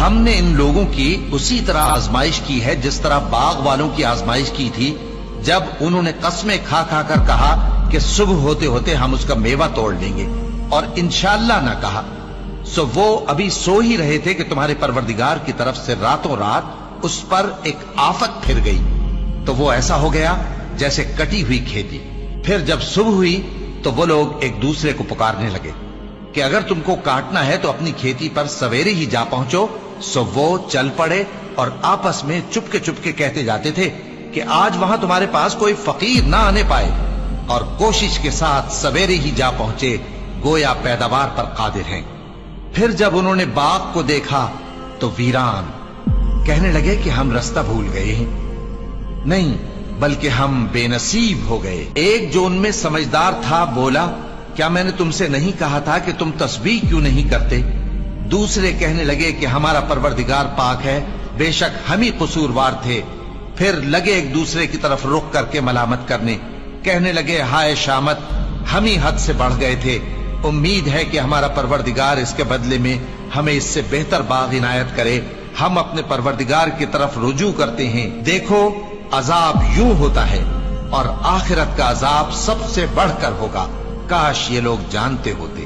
ہم نے ان لوگوں کی اسی طرح آزمائش کی ہے جس طرح باغ والوں کی آزمائش کی تھی، جب انہوں نے قسمیں کھا کھا کر کہا کہ صبح ہوتے ہوتے ہم اس کا میوہ توڑ لیں گے، اور انشاءاللہ نہ کہا۔ سو وہ ابھی سو ہی رہے تھے کہ تمہارے پروردگار کی طرف سے راتوں رات اس پر ایک آفت پھر گئی، تو وہ ایسا ہو گیا جیسے کٹی ہوئی کھیتی۔ پھر جب صبح ہوئی تو وہ لوگ ایک دوسرے کو پکارنے لگے کہ اگر تم کو کاٹنا ہے تو اپنی کھیتی پر سویرے ہی جا پہنچو۔ سو وہ چل پڑے اور آپس میں چپ کے کہتے جاتے تھے کہ آج وہاں تمہارے پاس کوئی فقیر نہ آنے پائے، اور کوشش کے ساتھ سویرے ہی جا پہنچے، گویا پیداوار پر قادر ہیں۔ پھر جب انہوں نے باغ کو دیکھا تو ویران، کہنے لگے کہ ہم رستہ بھول گئے ہیں، نہیں بلکہ ہم بے نصیب ہو گئے۔ ایک جو ان میں سمجھدار تھا بولا، کیا میں نے تم سے نہیں کہا تھا کہ تم تسبیح کیوں نہیں کرتے؟ دوسرے کہنے لگے کہ ہمارا پروردگار پاک ہے، بے شک ہم ہی قصوروار تھے۔ پھر لگے ایک دوسرے کی طرف رخ کر کے ملامت کرنے، کہنے لگے ہائے شامت، ہم ہی حد سے بڑھ گئے تھے، امید ہے کہ ہمارا پروردگار اس کے بدلے میں ہمیں اس سے بہتر باغ عنایت کرے، ہم اپنے پروردگار کی طرف رجوع کرتے ہیں۔ دیکھو عذاب یوں ہوتا ہے، اور آخرت کا عذاب سب سے بڑھ کر ہوگا، کاش یہ لوگ جانتے ہوتے۔